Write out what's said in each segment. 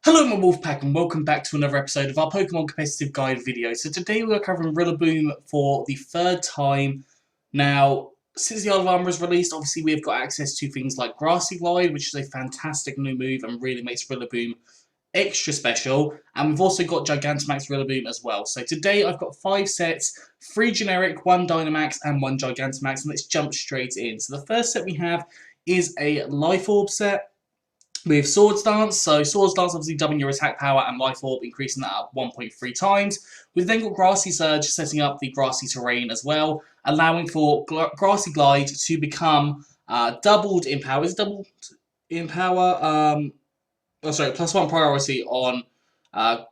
Hello my Wolfpack and welcome back to another episode of our Pokemon Competitive Guide video. So today we are covering Rillaboom for the third time. Now, since the Isle of Armor was released, obviously we've got access to things like Grassy Glide, which is a fantastic new move and really makes Rillaboom extra special. And we've also got Gigantamax Rillaboom as well. So today I've got 5 sets, 3 generic, 1 Dynamax and 1 Gigantamax, and let's jump straight in. So the first set we have is a Life Orb set with Swords Dance. So Swords Dance obviously doubling your attack power and Life Orb increasing that up 1.3 times. We've then got Grassy Surge setting up the grassy terrain as well, allowing for Grassy Glide to become doubled in power. Is doubled in power? +1 priority on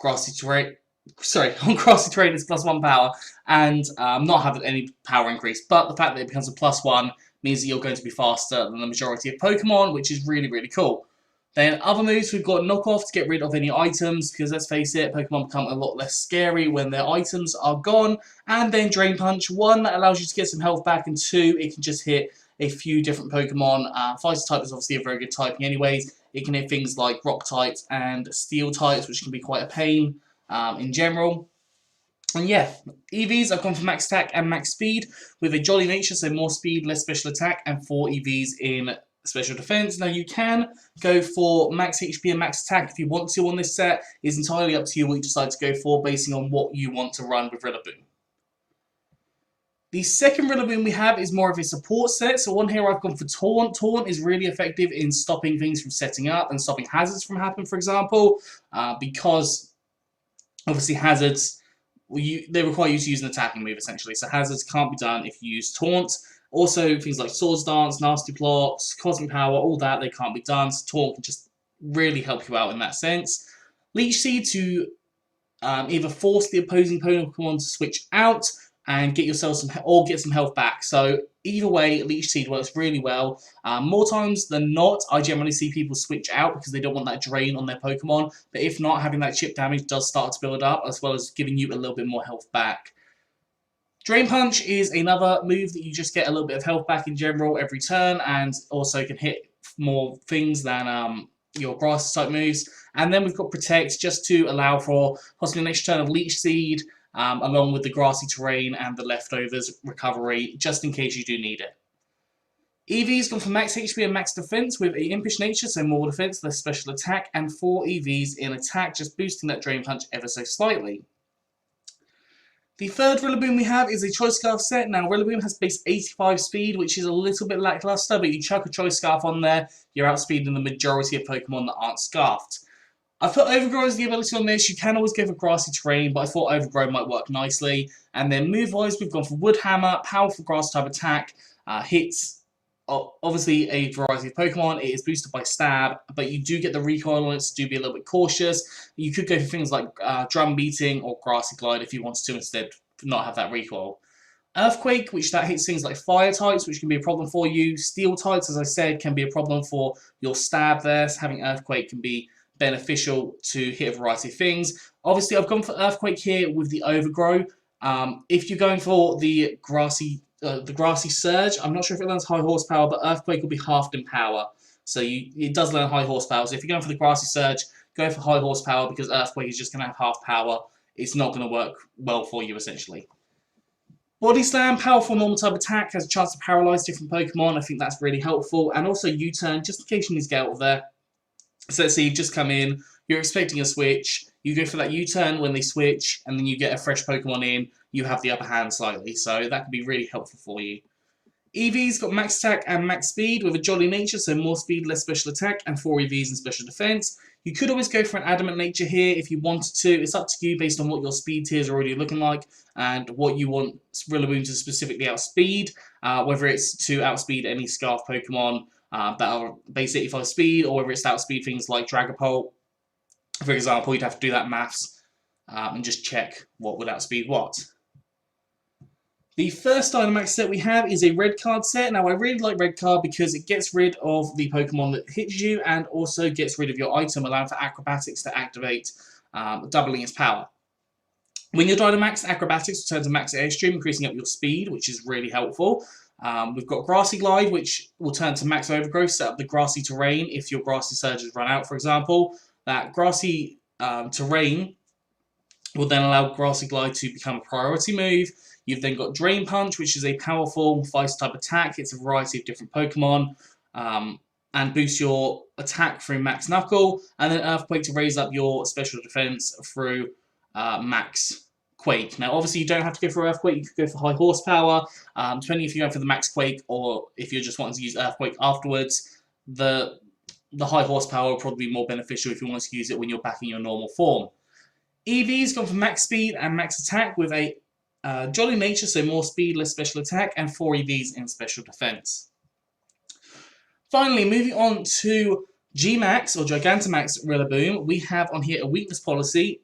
grassy terrain. Sorry, on grassy terrain it's +1 power and not having any power increase. But the fact that it becomes a +1 means that you're going to be faster than the majority of Pokemon, which is really, really cool. Then other moves, we've got Knock Off to get rid of any items, because let's face it, Pokemon become a lot less scary when their items are gone. And then Drain Punch, 1, that allows you to get some health back, and 2, it can just hit a few different Pokemon. Fighter type is obviously a very good typing anyways. It can hit things like Rock types and Steel types, which can be quite a pain in general. And yeah, EVs, I've gone for max attack and max speed with a jolly nature, so more speed, less special attack, and 4 EVs in special defense. Now you can go for max HP and max attack if you want to on this set. It's entirely up to you what you decide to go for, basing on what you want to run with Rillaboom. The second Rillaboom we have is more of a support set. So on here I've gone for Taunt. Taunt is really effective in stopping things from setting up and stopping hazards from happening, for example, because obviously hazards, they require you to use an attacking move essentially. So hazards can't be done if you use Taunt. Also, things like Swords Dance, Nasty Plots, Cosmic Power, all that, they can't be done. So Taunt can just really help you out in that sense. Leech Seed to either force the opposing Pokemon to switch out and get yourself get some health back. So either way, Leech Seed works really well. More times than not, I generally see people switch out because they don't want that drain on their Pokemon. But if not, having that chip damage does start to build up, as well as giving you a little bit more health back. Drain Punch is another move that you just get a little bit of health back in general every turn, and also can hit more things than your grass type moves. And then we've got Protect, just to allow for possibly an extra turn of Leech Seed, along with the grassy terrain and the leftovers recovery, just in case you do need it. EV's gone for max HP and max defense with a Impish nature, so more defense, less special attack, and 4 EVs in attack, just boosting that Drain Punch ever so slightly. The third Rillaboom we have is a Choice Scarf set. Now, Rillaboom has base 85 speed, which is a little bit lackluster, but you chuck a Choice Scarf on there, you're outspeeding the majority of Pokemon that aren't scarfed. I've put Overgrow as the ability on this. You can always go for Grassy Terrain, but I thought Overgrow might work nicely. And then move-wise, we've gone for Wood Hammer, powerful Grass-type attack, hits obviously a variety of Pokemon. It is boosted by Stab, but you do get the recoil on it, so do be a little bit cautious. You could go for things like Drum Beating or Grassy Glide if you wanted to instead not have that recoil. Earthquake, which that hits things like fire types, which can be a problem for you. Steel types, as I said, can be a problem for your Stab there, so having Earthquake can be beneficial to hit a variety of things. Obviously, I've gone for Earthquake here with the Overgrow. If you're going for the Grassy Surge, I'm not sure if it learns high horsepower, but Earthquake will be halved in power. So it does learn high horsepower. So if you're going for the Grassy Surge, go for high horsepower, because Earthquake is just going to have half power. It's not going to work well for you, essentially. Body Slam, powerful normal type attack, has a chance to paralyze different Pokemon. I think that's really helpful. And also U-turn, just in case you need to get out of there. So let's say you've just come in, you're expecting a switch, you go for that U-turn when they switch, and then you get a fresh Pokemon in, you have the upper hand slightly, so that can be really helpful for you. EV's got max attack and max speed with a jolly nature, so more speed, less special attack, and 4 EVs in special defense. You could always go for an adamant nature here if you wanted to. It's up to you based on what your speed tiers are already looking like and what you want Rillaboom to specifically outspeed, whether it's to outspeed any Scarf Pokemon that are base 85 speed, or whether it's to outspeed things like Dragapult. For example, you'd have to do that maths and just check what would outspeed what. The first Dynamax set we have is a Red Card set. Now, I really like Red Card because it gets rid of the Pokemon that hits you and also gets rid of your item, allowing for Acrobatics to activate, doubling its power. When you're Dynamax, Acrobatics will turn to Max Airstream, increasing up your speed, which is really helpful. We've got Grassy Glide, which will turn to Max Overgrowth, set up the grassy terrain if your Grassy Surge has run out, for example. that grassy terrain will then allow Grassy Glide to become a priority move. You've then got Drain Punch, which is a powerful Vice-type attack. It's a variety of different Pokemon, and boosts your attack through Max Knuckle, and then Earthquake to raise up your special defense through Max Quake. Now, obviously, you don't have to go for Earthquake. You could go for high horsepower, depending if you're going for the Max Quake or if you're just wanting to use Earthquake afterwards. The high horsepower will probably be more beneficial if you want to use it when you're back in your normal form. EV's gone for max speed and max attack with a jolly nature, so more speed, less special attack, and 4 EVs in special defense. Finally, moving on to GMax or Gigantamax Rillaboom, we have on here a weakness policy,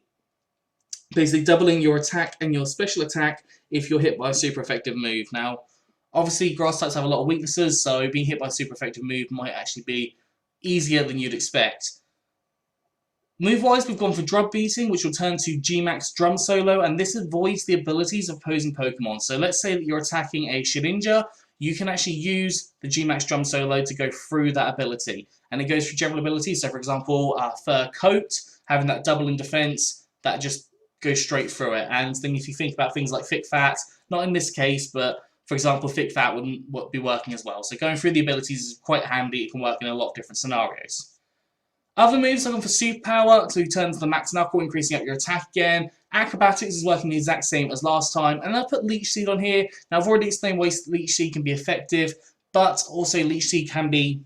basically doubling your attack and your special attack if you're hit by a super effective move. Now, obviously, grass types have a lot of weaknesses, so being hit by a super effective move might actually be easier than you'd expect. Move-wise, we've gone for Drum Beating, which will turn to GMax Drum Solo, and this avoids the abilities of opposing Pokemon. So let's say that you're attacking a Shedinja, you can actually use the GMax Drum Solo to go through that ability. And it goes through general abilities, so for example, Fur Coat, having that double in defense, that just goes straight through it. And then if you think about things like Thick Fat, not in this case, but for example, Thick Fat wouldn't be working as well. So going through the abilities is quite handy, it can work in a lot of different scenarios. Other moves are going for Superpower, so you turn to the Max Knuckle, increasing up your attack again. Acrobatics is working the exact same as last time. And I've put Leech Seed on here. Now, I've already explained why Leech Seed can be effective, but also Leech Seed can be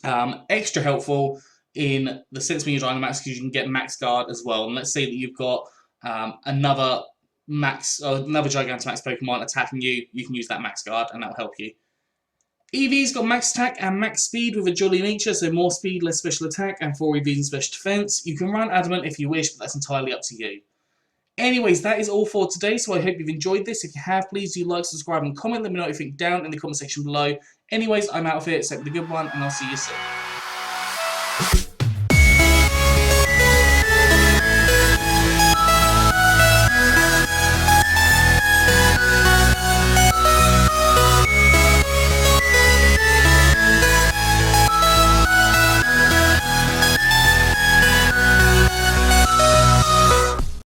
extra helpful in the sense when you're Dynamax, because you can get Max Guard as well. And let's say that you've got another Gigantamax Pokemon attacking you, you can use that Max Guard, and that'll help you. EV's got max attack and max speed with a jolly nature, so more speed, less special attack, and 4 EVs in special defense. You can run Adamant if you wish, but that's entirely up to you. Anyways, that is all for today, so I hope you've enjoyed this. If you have, please do like, subscribe, and comment. Let me know what you think down in the comment section below. Anyways, I'm out of here, so have a good one, and I'll see you soon.